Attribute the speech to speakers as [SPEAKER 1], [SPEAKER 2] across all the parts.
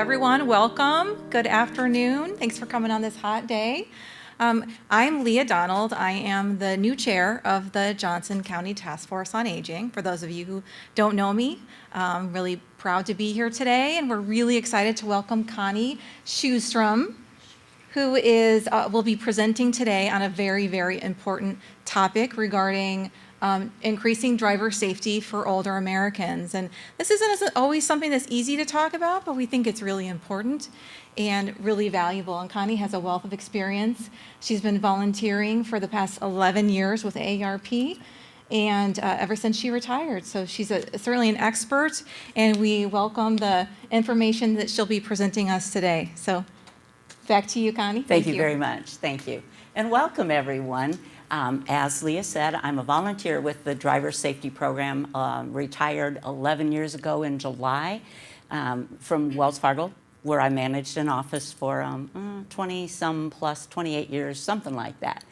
[SPEAKER 1] everyone. Welcome. Good afternoon. Thanks for coming on this hot day. I'm Leah Donald. I am the new chair of the Johnson County Task Force on Aging. For those of you who don't know me, I'm really proud to be here today, and we're really excited to welcome Connie Sjostrum, who will be presenting today on a very, very important topic regarding increasing driver safety for older Americans. And this isn't always something that's easy to talk about, but we think it's really important and really valuable. And Connie has a wealth of experience. She's been volunteering for the past 11 years with AARP, and ever since she retired. So she's certainly an expert, and we welcome the information that she'll be presenting us today. So back to you, Connie.
[SPEAKER 2] Thank you very much. Thank you. And welcome, everyone. As Leah said, I'm a volunteer with the Driver Safety Program, retired 11 years ago in July from Wells Fargo, where I managed an office for 20-some plus 28 years, something like that.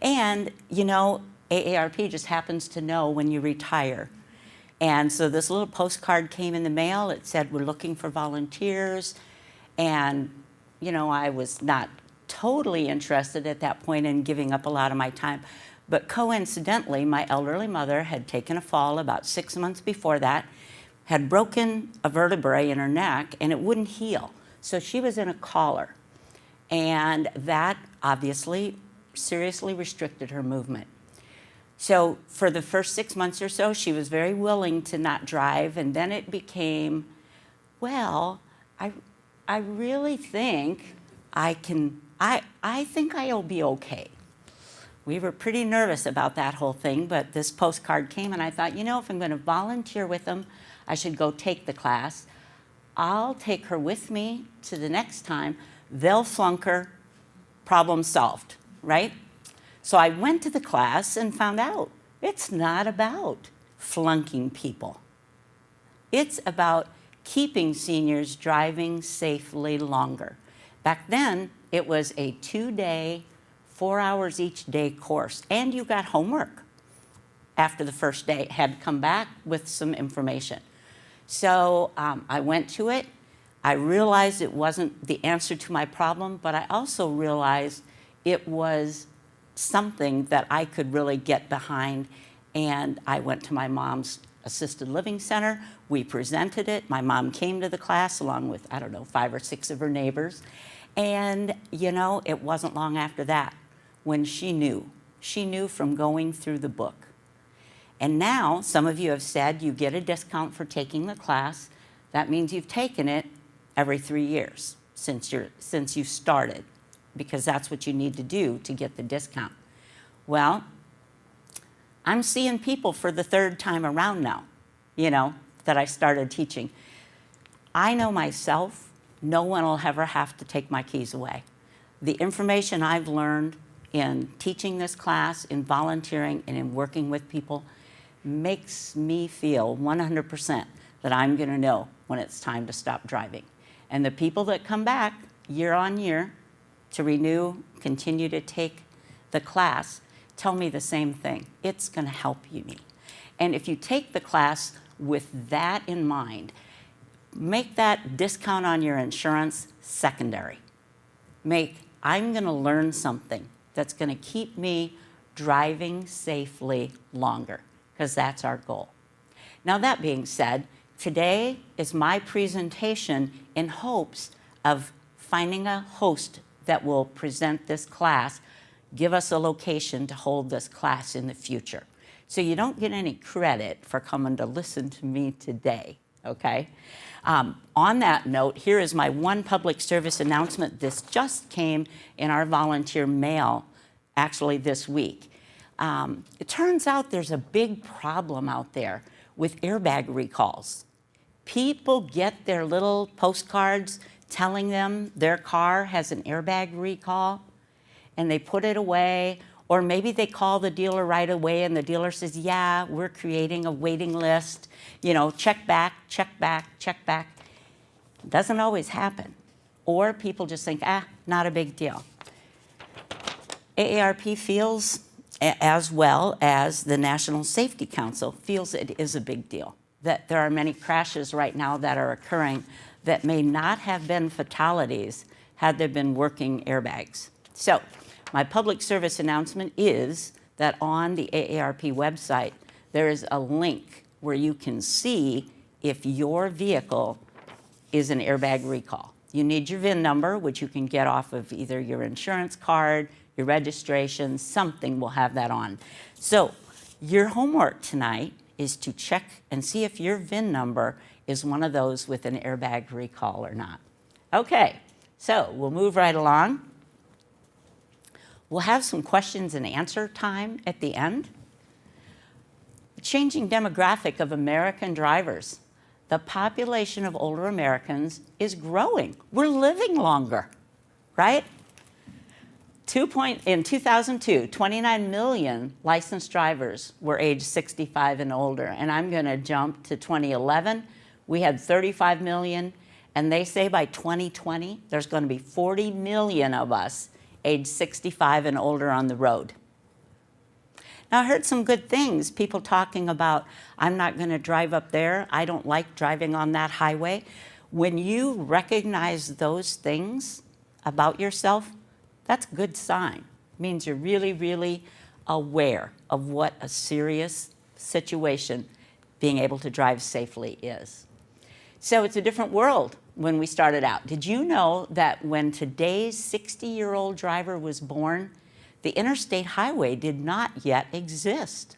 [SPEAKER 2] And, you know, AARP just happens to know when you retire. And so this little postcard came in the mail. It said, we're looking for volunteers. And, you know, I was not totally interested at that point in giving up a lot of my time. But coincidentally, my elderly mother had taken a fall about 6 months before that, had broken a vertebrae in her neck, and it wouldn't heal. So she was in a collar. And that obviously seriously restricted her movement. So for the first 6 months or so, she was very willing to not drive. And then it became, well, I really think I think I'll be okay. We were pretty nervous about that whole thing, but this postcard came, and I thought, you know, if I'm going to volunteer with them, I should go take the class. I'll take her with me to the next time. They'll flunk her, problem solved, right? So I went to the class and found out it's not about flunking people. It's about keeping seniors driving safely longer. Back then, it was a 2-day, 4 hours each day course, and you got homework after the first day, had to come back with some information. So I went to it. I realized it wasn't the answer to my problem, but I also realized it was something that I could really get behind. And I went to my mom's assisted living center. We presented it. My mom came to the class along with, I don't know, 5 or 6 of her neighbors. And, you know, it wasn't long after that when she knew. She knew from going through the book. And now, some of you have said you get a discount for taking the class. That means you've taken it every 3 years since you started, because that's what you need to do to get the discount. Well, I'm seeing people for the 3rd time around now, you know, that I started teaching. I know myself, no one will ever have to take my keys away. The information I've learned in teaching this class, in volunteering, and in working with people makes me feel 100% that I'm going to know when it's time to stop driving. And the people that come back year on year to renew, continue to take the class, tell me the same thing. It's going to help you. And if you take the class with that in mind, make that discount on your insurance secondary. I'm going to learn something that's going to keep me driving safely longer, because that's our goal. Now, that being said, today is my presentation in hopes of finding a host that will present this class, give us a location to hold this class in the future. So you don't get any credit for coming to listen to me today, okay? On that note, here is my one public service announcement. This just came in our volunteer mail, actually this week. It turns out there's a big problem out there with airbag recalls. People get their little postcards telling them their car has an airbag recall, and they put it away, or maybe they call the dealer right away and the dealer says, yeah, we're creating a waiting list, you know, check back, check back, check back. It doesn't always happen. Or people just think, not a big deal. AARP feels, as well as the National Safety Council, feels it is a big deal, that there are many crashes right now that are occurring that may not have been fatalities had there been working airbags. So my public service announcement is that on the AARP website, there is a link where you can see if your vehicle is an airbag recall. You need your VIN number, which you can get off of either your insurance card, your registration, something will have that on. So your homework tonight is to check and see if your VIN number is one of those with an airbag recall or not. Okay, so we'll move right along. We'll have some questions and answer time at the end. The changing demographic of American drivers. The population of older Americans is growing. We're living longer, right? In 2002, 29 million licensed drivers were age 65 and older. And I'm going to jump to 2011. We had 35 million. And they say by 2020, there's going to be 40 million of us age 65 and older on the road. Now, I heard some good things, people talking about, I'm not going to drive up there. I don't like driving on that highway. When you recognize those things about yourself, that's a good sign. It means you're really, really aware of what a serious situation being able to drive safely is. So it's a different world when we started out. Did you know that when today's 60-year-old driver was born, the interstate highway did not yet exist?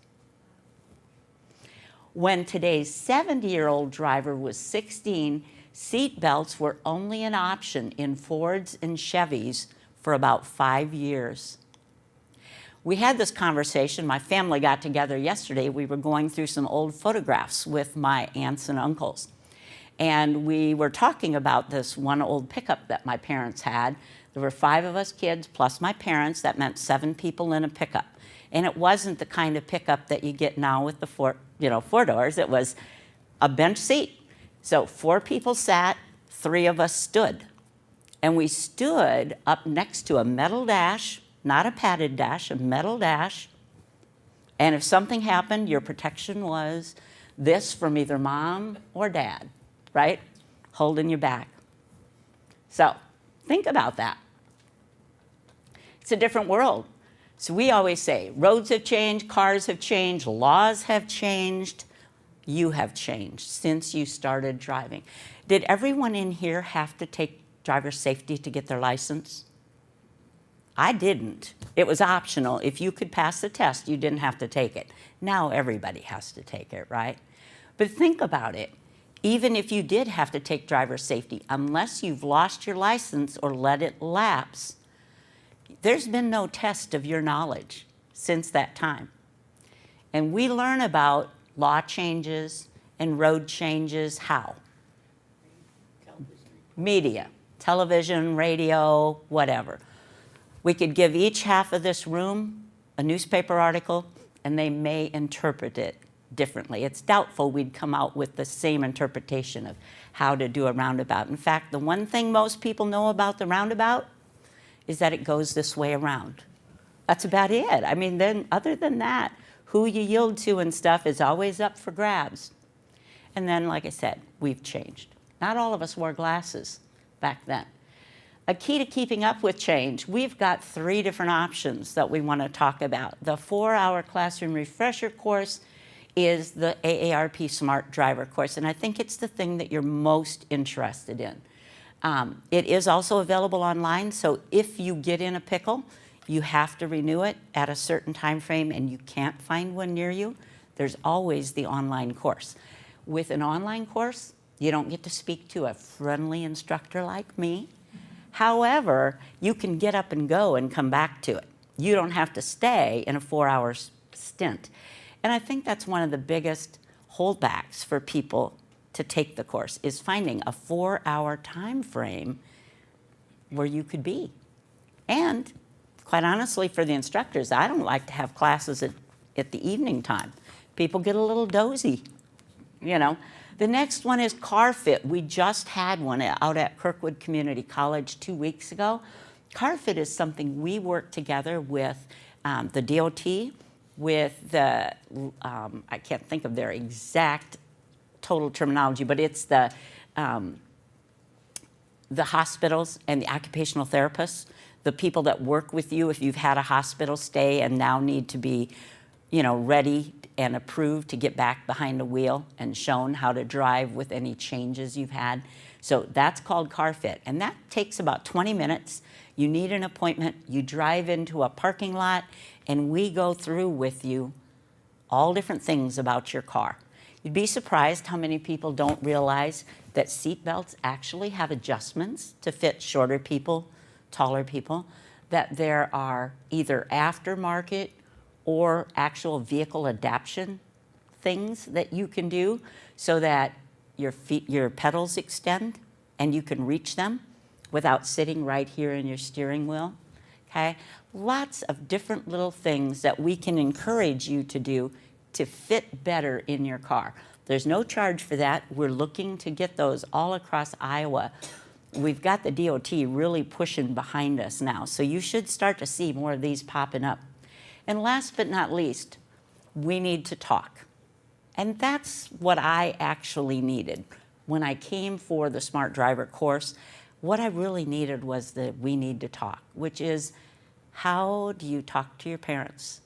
[SPEAKER 2] When today's 70-year-old driver was 16, seat belts were only an option in Fords and Chevys for about 5 years. We had this conversation, my family got together yesterday. We were going through some old photographs with my aunts and uncles. And we were talking about this one old pickup that my parents had. There were 5 of us kids plus my parents. That meant 7 people in a pickup. And it wasn't the kind of pickup that you get now with the 4 doors. It was a bench seat. So 4 people sat, 3 of us stood. And we stood up next to a metal dash, not a padded dash, a metal dash. And if something happened, your protection was this from either mom or dad, right? Holding you back. So think about that. It's a different world. So we always say, roads have changed, cars have changed, laws have changed. You have changed since you started driving. Did everyone in here have to take driver safety to get their license? I didn't. It was optional. If you could pass the test, you didn't have to take it. Now everybody has to take it, right? But think about it. Even if you did have to take driver safety, unless you've lost your license or let it lapse, there's been no test of your knowledge since that time. And we learn about law changes and road changes how? Media, television, radio, whatever. We could give each half of this room a newspaper article, and they may interpret it differently. It's doubtful we'd come out with the same interpretation of how to do a roundabout. In fact, the one thing most people know about the roundabout is that it goes this way around. That's about it. I mean, then other than that, who you yield to and stuff is always up for grabs. And then, like I said, we've changed. Not all of us wore glasses back then. A key to keeping up with change, we've got 3 different options that we want to talk about. The 4-hour classroom refresher course is the AARP Smart Driver course, and I think it's the thing that you're most interested in. It is also available online, so if you get in a pickle, you have to renew it at a certain time frame and you can't find one near you, there's always the online course. With an online course, you don't get to speak to a friendly instructor like me. However, you can get up and go and come back to it. You don't have to stay in a 4-hour stint. And I think that's one of the biggest holdbacks for people to take the course, is finding a 4-hour time frame where you could be. And quite honestly, for the instructors, I don't like to have classes at the evening time. People get a little dozy, you know. The next one is CARFIT. We just had one out at Kirkwood Community College 2 weeks ago. CARFIT is something we work together with the DOT, with the, I can't think of their exact total terminology, but it's the the hospitals and the occupational therapists, the people that work with you if you've had a hospital stay and now need to be, ready and approved to get back behind the wheel and shown how to drive with any changes you've had. So that's called CARFIT, and that takes about 20 minutes. You need an appointment, you drive into a parking lot, and we go through with you all different things about your car. You'd be surprised how many people don't realize that seat belts actually have adjustments to fit shorter people, taller people, that there are either aftermarket or actual vehicle adaptation things that you can do so that your pedals extend and you can reach them without sitting right here in your steering wheel, okay? Lots of different little things that we can encourage you to do to fit better in your car. There's no charge for that. We're looking to get those all across Iowa. We've got the DOT really pushing behind us now, so you should start to see more of these popping up. And last but not least, we need to talk. And that's what I actually needed. When I came for the Smart Driver course, what I really needed was the we need to talk, which is how do you talk to your parents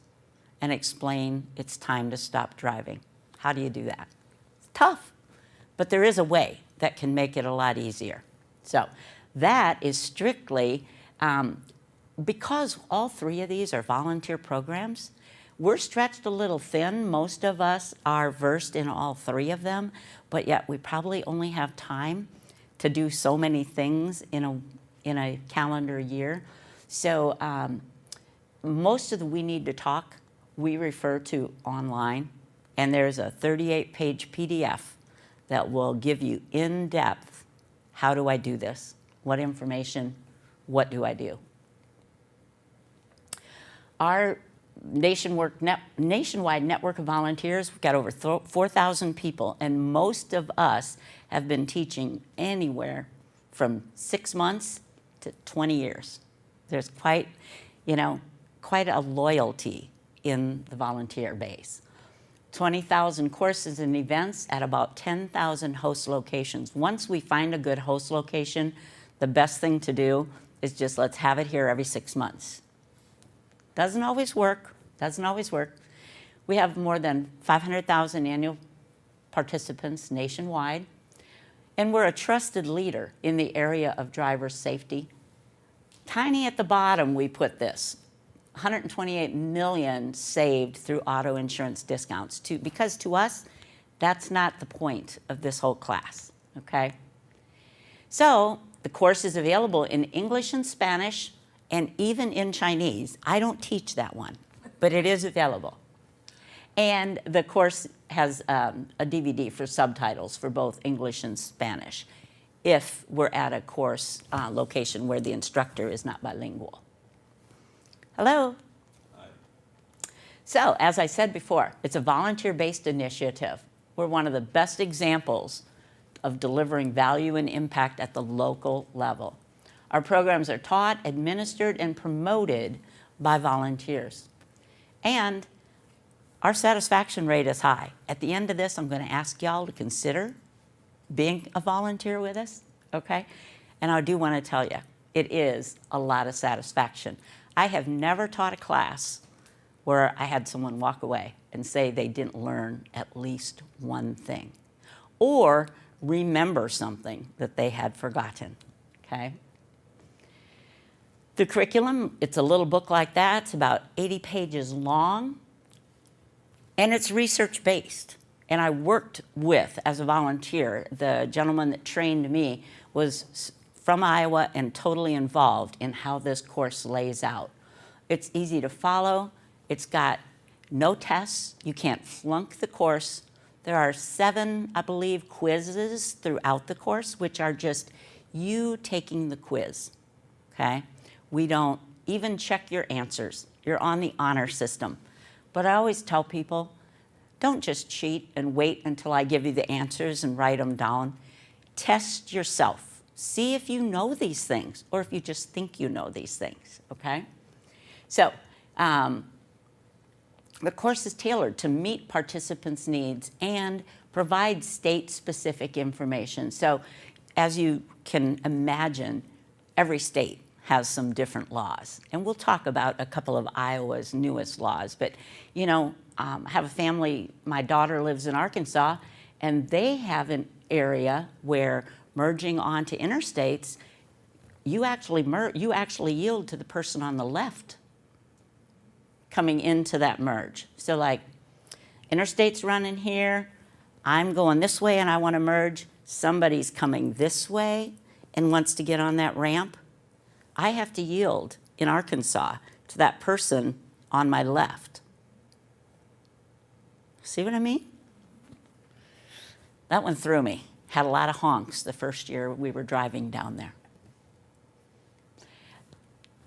[SPEAKER 2] and explain it's time to stop driving? How do you do that? It's tough, but there is a way that can make it a lot easier. So that is strictly, because all three of these are volunteer programs, we're stretched a little thin. Most of us are versed in all three of them, but yet we probably only have time to do so many things in a calendar year. So most of the we need to talk, we refer to online, and there's a 38-page PDF that will give you in-depth, how do I do this? What information, what do I do? Our nationwide network of volunteers, we've got over 4,000 people, and most of us have been teaching anywhere from 6 months to 20 years. There's quite a loyalty in the volunteer base. 20,000 courses and events at about 10,000 host locations. Once we find a good host location, the best thing to do is just let's have it here every 6 months. Doesn't always work, doesn't always work. We have more than 500,000 annual participants nationwide, and we're a trusted leader in the area of driver safety. Tiny at the bottom, we put this, 128 million saved through auto insurance discounts, because to us, that's not the point of this whole class, okay? So the course is available in English and Spanish, and even in Chinese. I don't teach that one, but it is available. And the course has a DVD for subtitles for both English and Spanish, if we're at a course location where the instructor is not bilingual. Hello.
[SPEAKER 3] Hi.
[SPEAKER 2] So, as I said before, it's a volunteer-based initiative. We're one of the best examples of delivering value and impact at the local level. Our programs are taught, administered, and promoted by volunteers. And our satisfaction rate is high. At the end of this, I'm going to ask y'all to consider being a volunteer with us, okay? And I do want to tell you, it is a lot of satisfaction. I have never taught a class where I had someone walk away and say they didn't learn at least one thing or remember something that they had forgotten, okay? The curriculum, it's a little book like that. It's about 80 pages long, and it's research-based. And I worked with, as a volunteer, the gentleman that trained me was from Iowa and totally involved in how this course lays out. It's easy to follow. It's got no tests. You can't flunk the course. There are 7, I believe, quizzes throughout the course, which are just you taking the quiz, okay? We don't even check your answers. You're on the honor system. But I always tell people, don't just cheat and wait until I give you the answers and write them down. Test yourself. See if you know these things or if you just think you know these things, okay? So the course is tailored to meet participants' needs and provide state-specific information. So as you can imagine, every state has some different laws. And we'll talk about a couple of Iowa's newest laws. But, you know, I have a family, my daughter lives in Arkansas, and they have an area where merging onto interstates, you actually yield to the person on the left coming into that merge. So like, interstate's running here, I'm going this way and I want to merge, somebody's coming this way and wants to get on that ramp, I have to yield in Arkansas to that person on my left. See what I mean? That one threw me. Had a lot of honks the first year we were driving down there.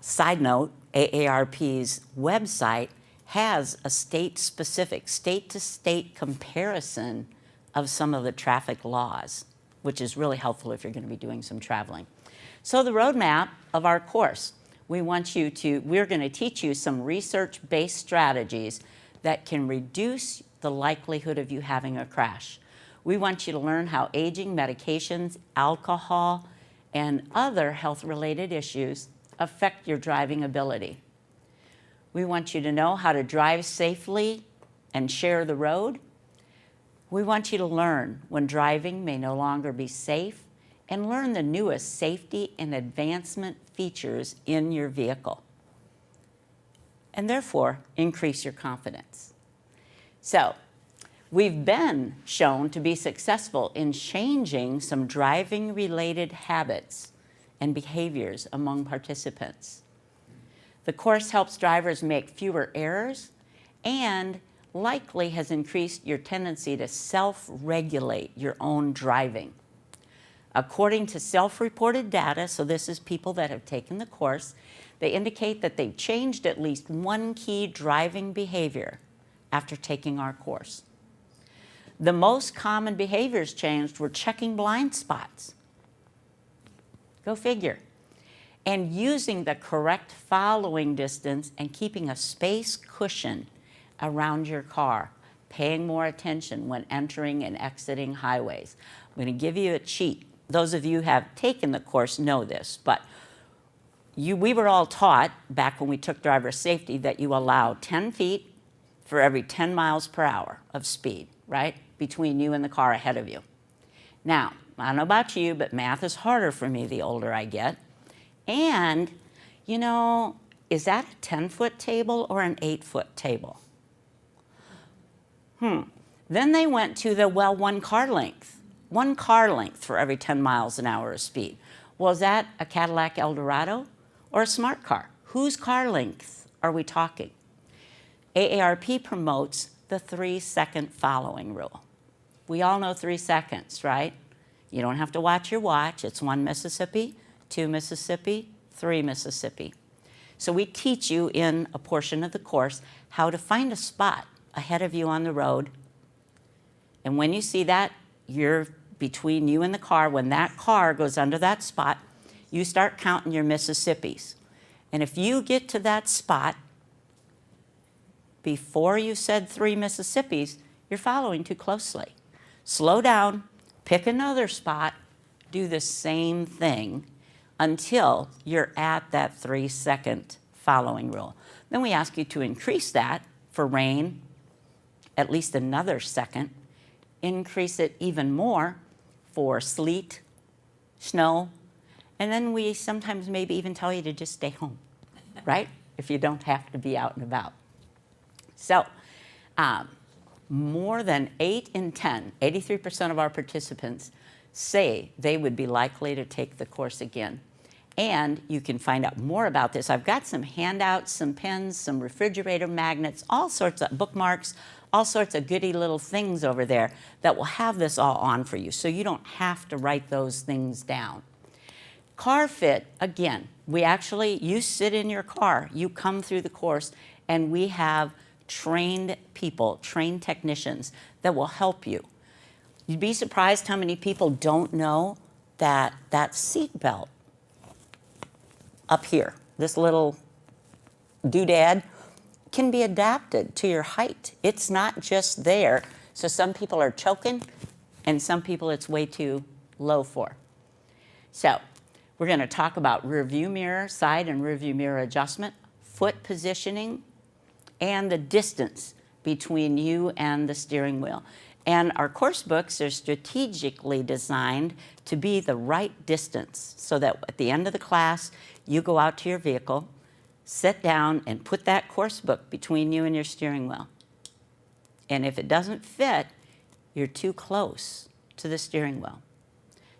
[SPEAKER 2] Side note, AARP's website has a state-specific, state-to-state comparison of some of the traffic laws, which is really helpful if you're going to be doing some traveling. So the roadmap of our course, we're going to teach you some research-based strategies that can reduce the likelihood of you having a crash. We want you to learn how aging, medications, alcohol, and other health-related issues affect your driving ability. We want you to know how to drive safely and share the road. We want you to learn when driving may no longer be safe and learn the newest safety and advancement features in your vehicle, and therefore increase your confidence. So, we've been shown to be successful in changing some driving-related habits and behaviors among participants. The course helps drivers make fewer errors and likely has increased your tendency to self-regulate your own driving. According to self-reported data, so this is people that have taken the course, they indicate that they've changed at least one key driving behavior after taking our course. The most common behaviors changed were checking blind spots. Go figure. And using the correct following distance and keeping a space cushion around your car, paying more attention when entering and exiting highways. I'm going to give you a cheat. Those of you who have taken the course know this, but we were all taught back when we took driver safety that you allow 10 feet for every 10 miles per hour of speed, right, between you and the car ahead of you. Now, I don't know about you, but math is harder for me the older I get. And, you know, is that a 10-foot table or an 8-foot table? Then they went to the, well, one car length for every 10 miles an hour of speed. Well, is that a Cadillac Eldorado or a smart car? Whose car length are we talking? AARP promotes the 3-second following rule. We all know 3 seconds, right? You don't have to watch your watch. It's 1 Mississippi, 2 Mississippi, 3 Mississippi. So we teach you in a portion of the course how to find a spot ahead of you on the road. And when you see that, you're between you and the car. When that car goes under that spot, you start counting your Mississippis. And if you get to that spot before you said 3 Mississippis, you're following too closely. Slow down, pick another spot, do the same thing until you're at that 3-second following rule. Then we ask you to increase that for rain, at least another second. Increase it even more for sleet, snow, and then we sometimes maybe even tell you to just stay home, right? If you don't have to be out and about. So, more than 8 in 10, 83% of our participants say they would be likely to take the course again. And you can find out more about this. I've got some handouts, some pens, some refrigerator magnets, all sorts of bookmarks, all sorts of goody little things over there that will have this all on for you, so you don't have to write those things down. CARFIT, again, you sit in your car, you come through the course, and we have trained people, trained technicians that will help you. You'd be surprised how many people don't know that that seat belt up here, this little doodad, can be adapted to your height. It's not just there. So some people are choking, and some people it's way too low for. So we're going to talk about rear view mirror, side and rear view mirror adjustment, foot positioning, and the distance between you and the steering wheel. And our course books are strategically designed to be the right distance so that at the end of the class, you go out to your vehicle, sit down, and put that course book between you and your steering wheel. And if it doesn't fit, you're too close to the steering wheel.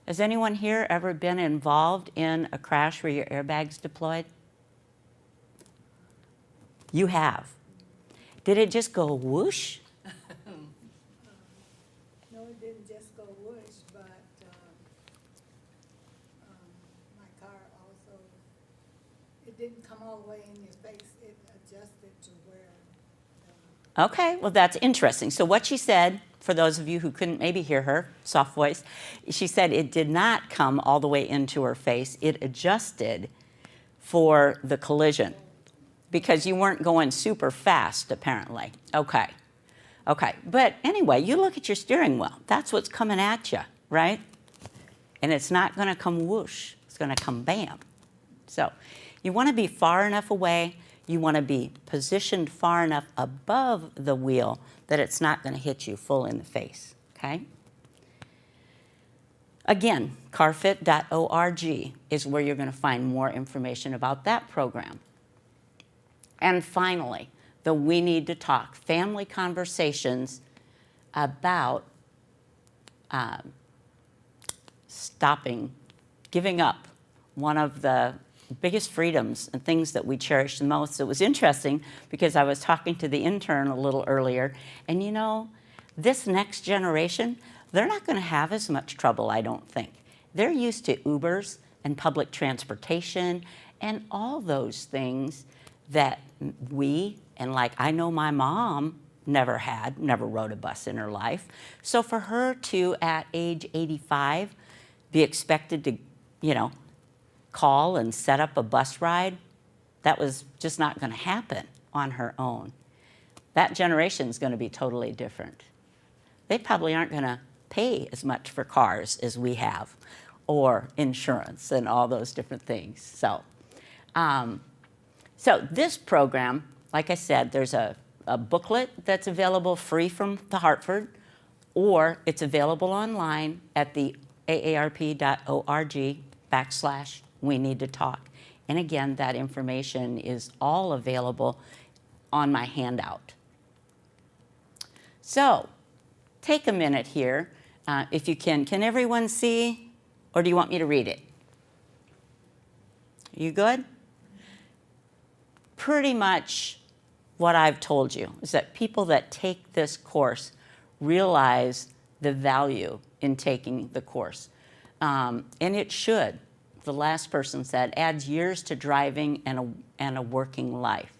[SPEAKER 2] Has anyone here ever been involved in a crash where your airbag's deployed? You have. Did it just go whoosh?
[SPEAKER 3] No, it didn't just go whoosh, but my car also, it didn't come all the way in your face. It adjusted to where.
[SPEAKER 2] Okay, well, that's interesting. So what she said, for those of you who couldn't maybe hear her, soft voice, she said it did not come all the way into her face. It adjusted for the collision because you weren't going super fast, apparently. Okay. Okay, but anyway, you look at your steering wheel. That's what's coming at you, right? And it's not going to come whoosh. It's going to come bam. So you want to be far enough away. You want to be positioned far enough above the wheel that it's not going to hit you full in the face, okay? Again, carfit.org is where you're going to find more information about that program. And finally, the We Need to Talk, family conversations about giving up one of the biggest freedoms and things that we cherish the most. It was interesting because I was talking to the intern a little earlier, and you know, this next generation, they're not going to have as much trouble, I don't think. They're used to Ubers and public transportation and all those things that we, and like I know my mom never rode a bus in her life. So for her to, at age 85, be expected to, you know, call and set up a bus ride, that was just not going to happen on her own. That generation is going to be totally different. They probably aren't going to pay as much for cars as we have, or insurance and all those different things. So, so this program, like I said, there's a booklet that's available free from the Hartford, or it's available online at the aarp.org/We Need to Talk. And again, that information is all available on my handout. So take a minute here, if you can. Can everyone see, or do you want me to read it? You good? Pretty much what I've told you is that people that take this course realize the value in taking the course. And it should, the last person said, adds years to driving and a working life.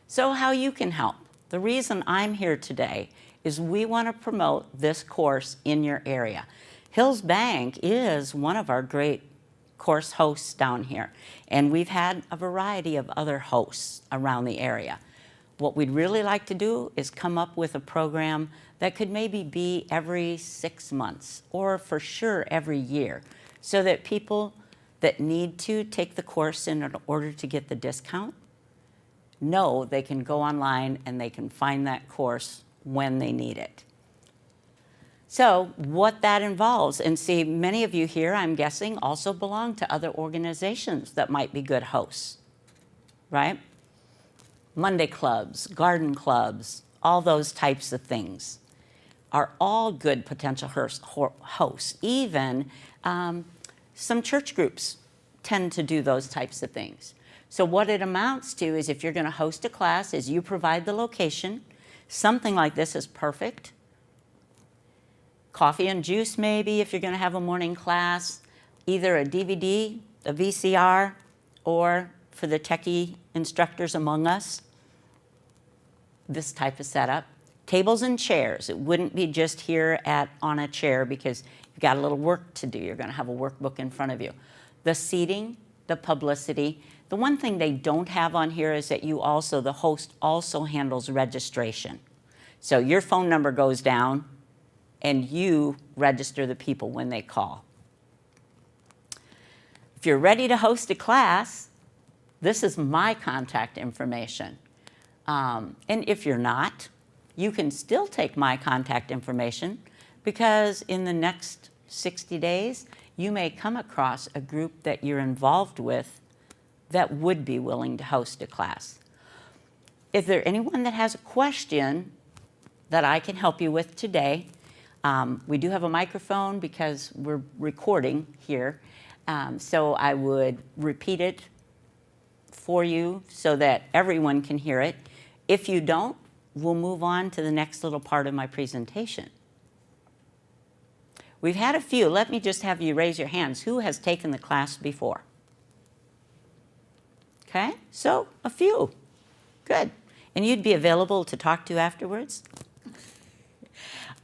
[SPEAKER 2] So how you can help. The reason I'm here today is we want to promote this course in your area. Hills Bank is one of our great course hosts down here, and we've had a variety of other hosts around the area. What we'd really like to do is come up with a program that could maybe be every 6 months, or for sure every year, so that people that need to take the course in order to get the discount know they can go online and they can find that course when they need it. So what that involves, and see, many of you here, I'm guessing, also belong to other organizations that might be good hosts, right? Monday clubs, garden clubs, all those types of things are all good potential hosts. Even some church groups tend to do those types of things. So what it amounts to is, if you're going to host a class, is you provide the location. Something like this is perfect. Coffee and juice, maybe, if you're going to have a morning class, either a DVD, a VCR, or for the techie instructors among us, this type of setup. Tables and chairs. It wouldn't be just here on a chair, because you've got a little work to do. You're going to have a workbook in front of you. The seating, the publicity. The one thing they don't have on here is that the host also handles registration. So your phone number goes down, and you register the people when they call. If you're ready to host a class, this is my contact information. And if you're not, you can still take my contact information, because in the next 60 days, you may come across a group that you're involved with that would be willing to host a class. If there's anyone that has a question that I can help you with today, we do have a microphone because we're recording here. So I would repeat it for you so that everyone can hear it. If you don't, we'll move on to the next little part of my presentation. We've had a few. Let me just have you raise your hands. Who has taken the class before? Okay, so a few. Good. And you'd be available to talk to afterwards?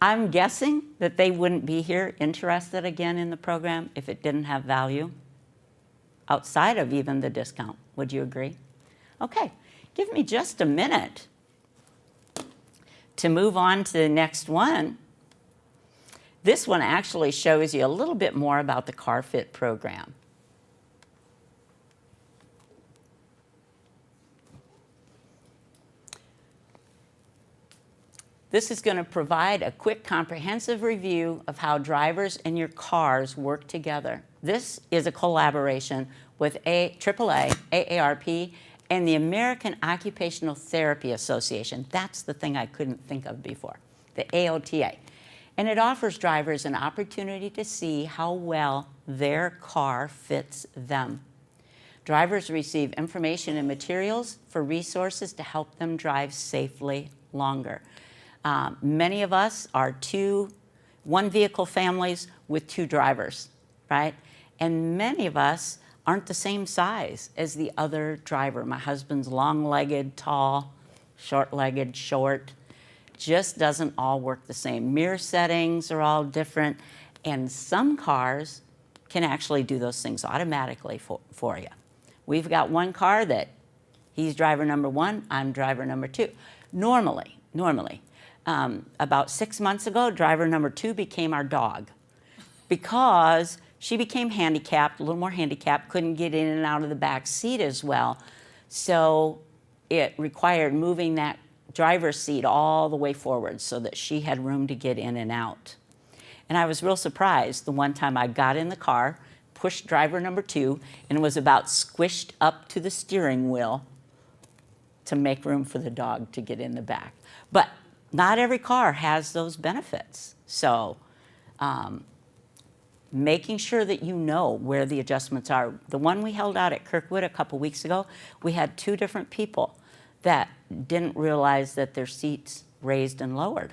[SPEAKER 2] I'm guessing that they wouldn't be here interested again in the program if it didn't have value outside of even the discount. Would you agree? Okay, give me just a minute to move on to the next one. This one actually shows you a little bit more about the CARFIT program. This is going to provide a quick, comprehensive review of how drivers and your cars work together. This is a collaboration with AAA, AARP, and the American Occupational Therapy Association. That's the thing I couldn't think of before, the AOTA. And it offers drivers an opportunity to see how well their car fits them. Drivers receive information and materials for resources to help them drive safely longer. Many of us are one-vehicle families with 2 drivers, right? And many of us aren't the same size as the other driver. My husband's long-legged, tall, short-legged, short. Just doesn't all work the same. Mirror settings are all different, and some cars can actually do those things automatically for you. We've got one car that he's driver number 1, I'm driver number 2. Normally. About 6 months ago, driver number 2 became our dog because she became handicapped, a little more handicapped, couldn't get in and out of the back seat as well. So it required moving that driver's seat all the way forward so that she had room to get in and out. And I was real surprised the one time I got in the car, pushed driver number 2, and was about squished up to the steering wheel to make room for the dog to get in the back. But not every car has those benefits. So making sure that you know where the adjustments are. The one we held out at Kirkwood a couple weeks ago, we had 2 different people that didn't realize that their seats raised and lowered.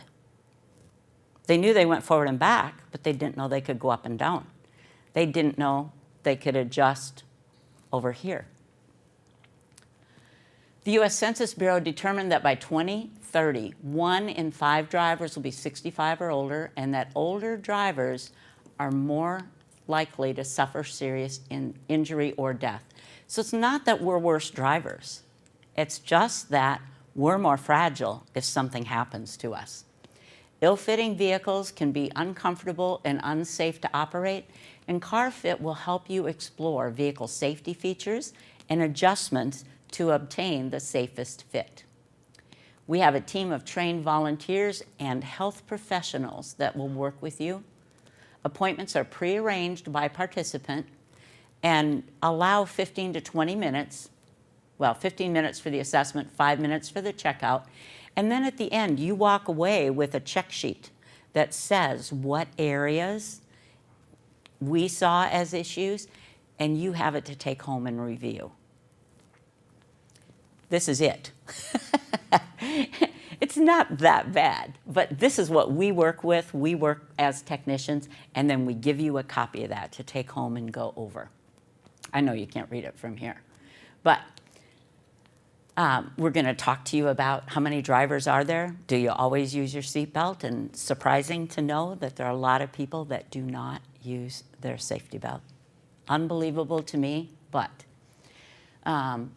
[SPEAKER 2] They knew they went forward and back, but they didn't know they could go up and down. They didn't know they could adjust over here. The U.S. Census Bureau determined that by 2030, 1 in 5 drivers will be 65 or older, and that older drivers are more likely to suffer serious injury or death. So it's not that we're worse drivers. It's just that we're more fragile if something happens to us. Ill-fitting vehicles can be uncomfortable and unsafe to operate, and CARFIT will help you explore vehicle safety features and adjustments to obtain the safest fit. We have a team of trained volunteers and health professionals that will work with you. Appointments are pre-arranged by participant and allow 15 to 20 minutes, well, 15 minutes for the assessment, 5 minutes for the checkout, and then at the end, you walk away with a check sheet that says what areas we saw as issues, and you have it to take home and review. This is it. It's not that bad, but this is what we work with. We work as technicians, and then we give you a copy of that to take home and go over. I know you can't read it from here, but we're going to talk to you about how many drivers are there. Do you always use your seatbelt? And surprising to know that there are a lot of people that do not use their safety belt. Unbelievable to me, but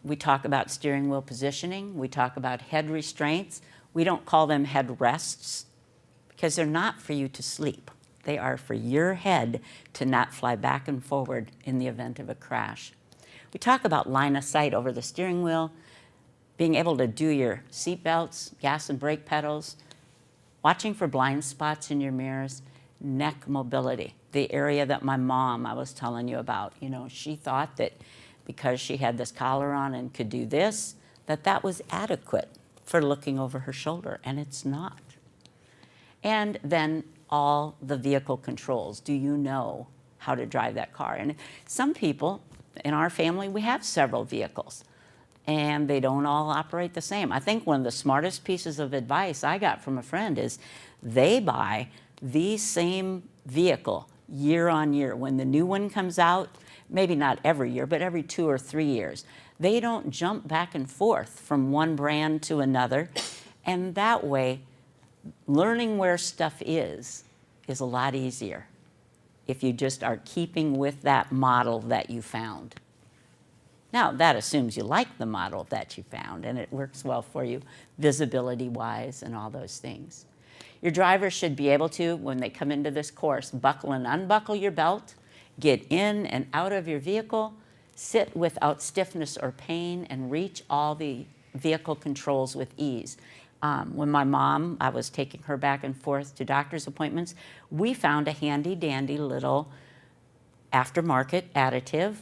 [SPEAKER 2] we talk about steering wheel positioning. We talk about head restraints. We don't call them head rests because they're not for you to sleep. They are for your head to not fly back and forward in the event of a crash. We talk about line of sight over the steering wheel, being able to do your seat belts, gas and brake pedals, watching for blind spots in your mirrors, neck mobility, the area that my mom I was telling you about. You know, she thought that because she had this collar on and could do this, that was adequate for looking over her shoulder, and it's not. And then all the vehicle controls. Do you know how to drive that car? And some people in our family, we have several vehicles, and they don't all operate the same. I think one of the smartest pieces of advice I got from a friend is they buy the same vehicle year on year. When the new one comes out, maybe not every year, but every 2 or 3 years, they don't jump back and forth from one brand to another. And that way, learning where stuff is a lot easier if you just are keeping with that model that you found. Now, that assumes you like the model that you found and it works well for you visibility-wise and all those things. Your driver should be able to, when they come into this course, buckle and unbuckle your belt, get in and out of your vehicle, sit without stiffness or pain, and reach all the vehicle controls with ease. When my mom, I was taking her back and forth to doctor's appointments, we found a handy-dandy little aftermarket additive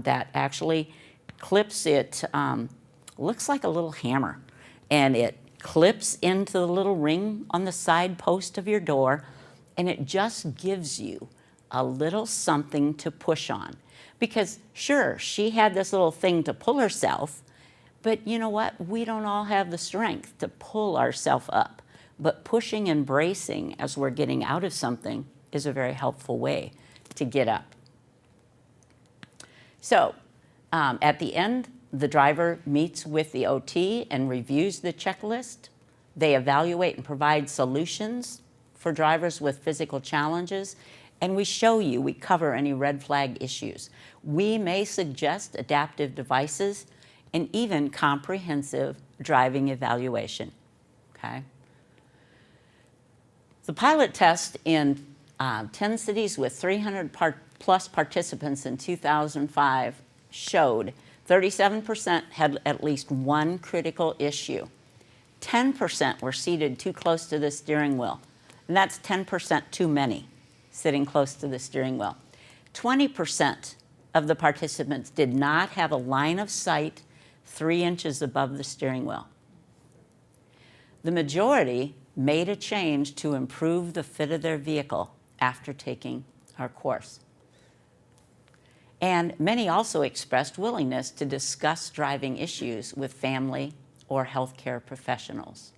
[SPEAKER 2] that actually clips it, looks like a little hammer, and it clips into the little ring on the side post of your door, and it just gives you a little something to push on. Because sure, she had this little thing to pull herself, but you know what? We don't all have the strength to pull ourselves up. But pushing and bracing as we're getting out of something is a very helpful way to get up. So at the end, the driver meets with the OT and reviews the checklist. They evaluate and provide solutions for drivers with physical challenges. And we show you, we cover any red flag issues. We may suggest adaptive devices and even comprehensive driving evaluation, okay? The pilot test in 10 cities with 300 plus participants in 2005 showed 37% had at least one critical issue. 10% were seated too close to the steering wheel, and that's 10% too many sitting close to the steering wheel. 20% of the participants did not have a line of sight 3 inches above the steering wheel. The majority made a change to improve the fit of their vehicle after taking our course. And many also expressed willingness to discuss driving issues with family or healthcare professionals.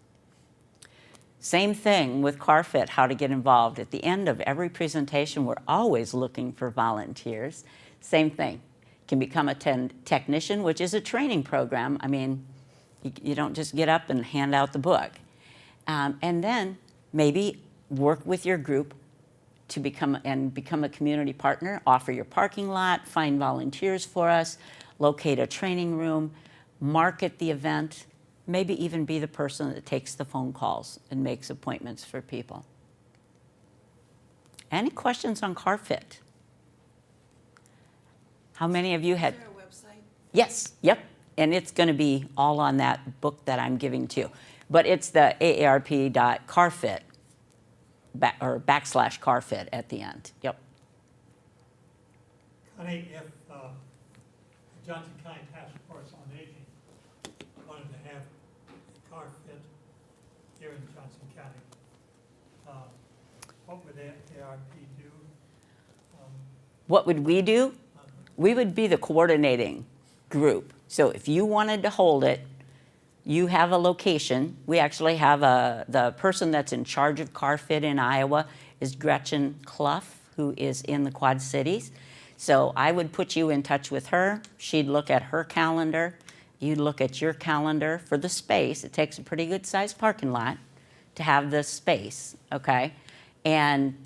[SPEAKER 2] Same thing with CARFIT, how to get involved. At the end of every presentation, we're always looking for volunteers. Same thing. Can become a technician, which is a training program. I mean, you don't just get up and hand out the book. And then maybe work with your group to become a community partner, offer your parking lot, find volunteers for us, locate a training room, market the event, maybe even be the person that takes the phone calls and makes appointments for people. Any questions on CARFIT? How many of you had?
[SPEAKER 4] Is there a website?
[SPEAKER 2] Yes, yep. And it's going to be all on that book that I'm giving to you. But it's the AARP.CARFIT or /CARFIT at the end. Yep.
[SPEAKER 5] Connie, if the Johnson County Task Force on Aging wanted to have a CARFIT here in Johnson County, what would AARP do?
[SPEAKER 2] What would we do? We would be the coordinating group. So if you wanted to hold it, you have a location. We actually have the person that's in charge of CARFIT in Iowa is Gretchen Clough, who is in the Quad Cities. So I would put you in touch with her. She'd look at her calendar. You'd look at your calendar for the space. It takes a pretty good sized parking lot to have this space, okay? And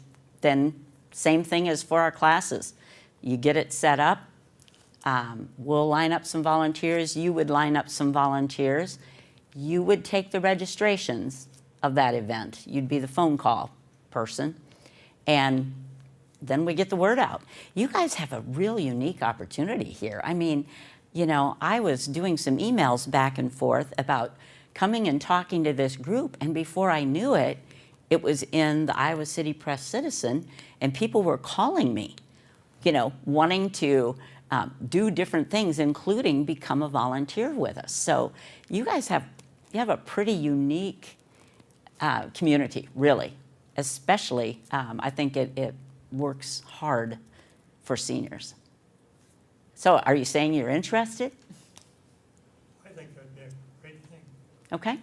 [SPEAKER 2] then same thing as for our classes. You get it set up. We'll line up some volunteers. You would line up some volunteers. You would take the registrations of that event. You'd be the phone call person. And then we get the word out. You guys have a real unique opportunity here. I mean, you know, I was doing some emails back and forth about coming and talking to this group, and before I knew it, it was in the Iowa City Press Citizen, and people were calling me, you know, wanting to do different things, including become a volunteer with us. So you guys have a pretty unique community, really. Especially, I think it works hard for seniors. So are you saying you're interested?
[SPEAKER 5] I think that'd be a great thing.
[SPEAKER 2] Okay.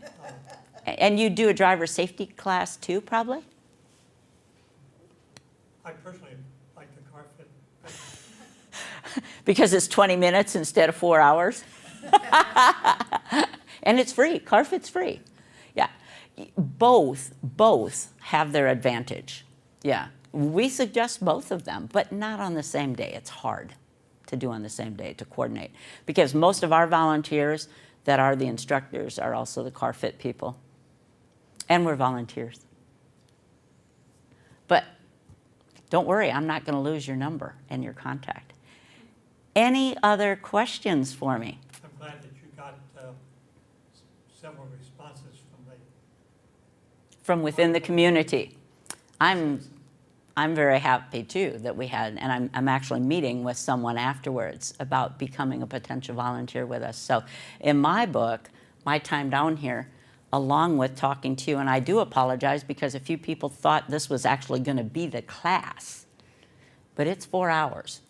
[SPEAKER 2] And you do a driver safety class too, probably?
[SPEAKER 5] I personally like the CARFIT better.
[SPEAKER 2] Because it's 20 minutes instead of 4 hours? And it's free. CARFIT's free. Yeah. Both have their advantage. Yeah. We suggest both of them, but not on the same day. It's hard to do on the same day, to coordinate. Because most of our volunteers that are the instructors are also the CARFIT people. And we're volunteers. But don't worry, I'm not going to lose your number and your contact. Any other questions for me?
[SPEAKER 5] I'm glad that you got several responses
[SPEAKER 2] From within the community. I'm very happy too that we had, and I'm actually meeting with someone afterwards about becoming a potential volunteer with us. So in my book, my time down here, along with talking to you, and I do apologize because a few people thought this was actually going to be the class, but it's 4 hours.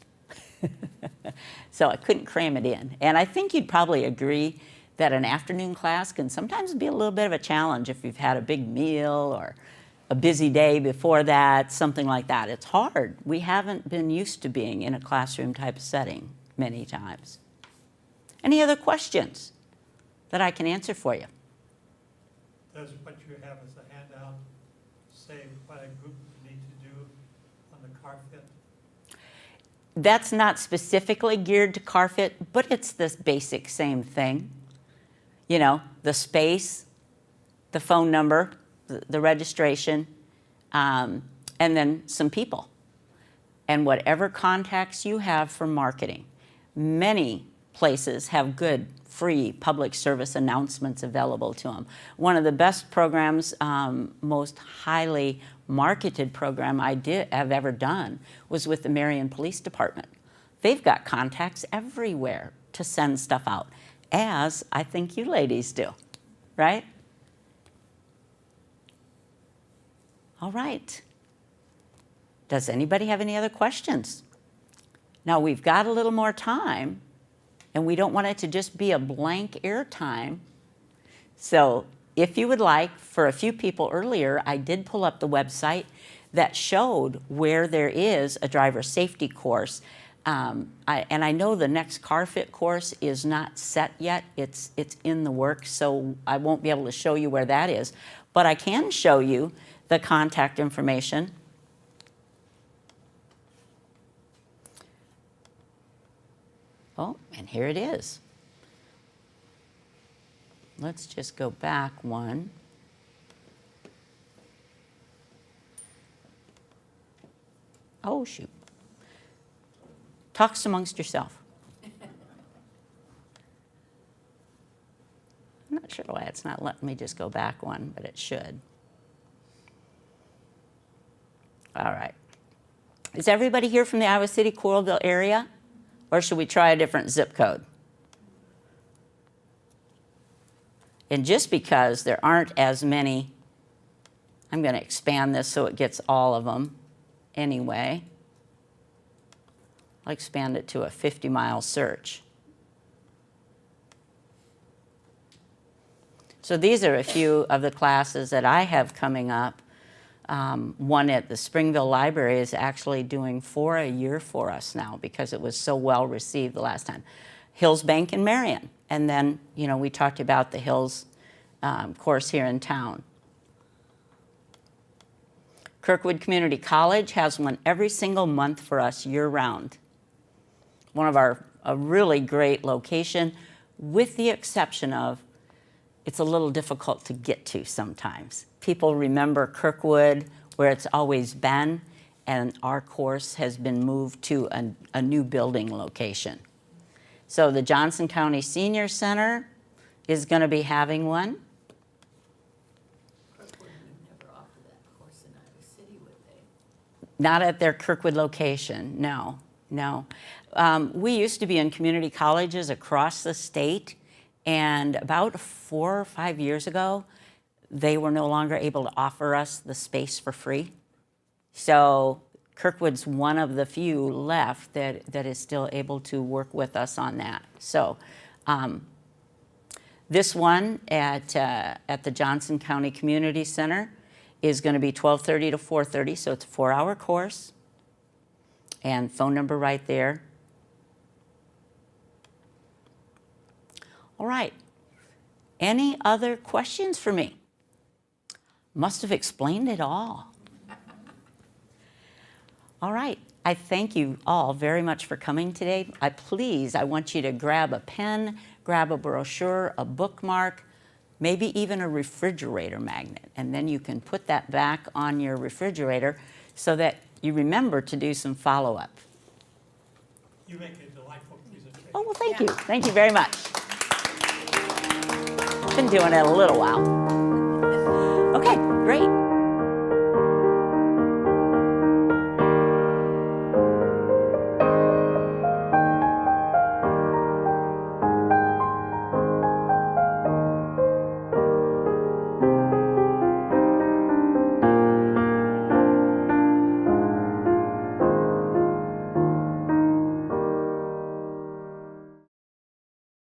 [SPEAKER 2] So I couldn't cram it in. And I think you'd probably agree that an afternoon class can sometimes be a little bit of a challenge if you've had a big meal or a busy day before that, something like that. It's hard. We haven't been used to being in a classroom type setting many times. Any other questions that I can answer for you?
[SPEAKER 5] Does what you have as a handout say what a group would need to do on the CARFIT?
[SPEAKER 2] That's not specifically geared to CARFIT, but it's this basic same thing. You know, the space, the phone number, the registration, and then some people. And whatever contacts you have for marketing. Many places have good free public service announcements available to them. One of the best programs, most highly marketed program I've ever done was with the Marion Police Department. They've got contacts everywhere to send stuff out, as I think you ladies do, right? All right. Does anybody have any other questions? Now we've got a little more time, and we don't want it to just be a blank airtime. So if you would like, for a few people earlier, I did pull up the website that showed where there is a driver safety course. And I know the next CARFIT course is not set yet. It's in the works, so I won't be able to show you where that is. But I can show you the contact information. Oh, and here it is. Let's just go back one. Oh, shoot. Talks amongst yourself. I'm not sure why it's not letting me just go back one, but it should. All right. Is everybody here from the Iowa City, Coralville area? Or should we try a different zip code? And just because there aren't as many, I'm going to expand this so it gets all of them anyway. I'll expand it to a 50-mile search. So these are a few of the classes that I have coming up. One at the Springville Library is actually doing 4 a year for us now because it was so well received the last time. Hills Bank in Marion. And then, you know, we talked about the Hills course here in town. Kirkwood Community College has one every single month for us year-round. One of a really great location, with the exception of it's a little difficult to get to sometimes. People remember Kirkwood, where it's always been, and our course has been moved to a new building location. So the Johnson County Senior Center is going to be having one.
[SPEAKER 4] Kirkwood would never offer that course in Iowa City, would they?
[SPEAKER 2] Not at their Kirkwood location, no, no. We used to be in community colleges across the state, and about 4 or 5 years ago, they were no longer able to offer us the space for free. So Kirkwood's one of the few left that is still able to work with us on that. So this one at the Johnson County Community Center is going to be 12:30 to 4:30, so it's a 4-hour course. And phone number right there. All right. Any other questions for me? Must have explained it all. All right. I thank you all very much for coming today. I want you to grab a pen, grab a brochure, a bookmark, maybe even a refrigerator magnet, and then you can put that back on your refrigerator so that you remember to do some follow-up.
[SPEAKER 5] You make a delightful presentation.
[SPEAKER 2] Oh, well, thank you. Thank you very much. Been doing it a little while.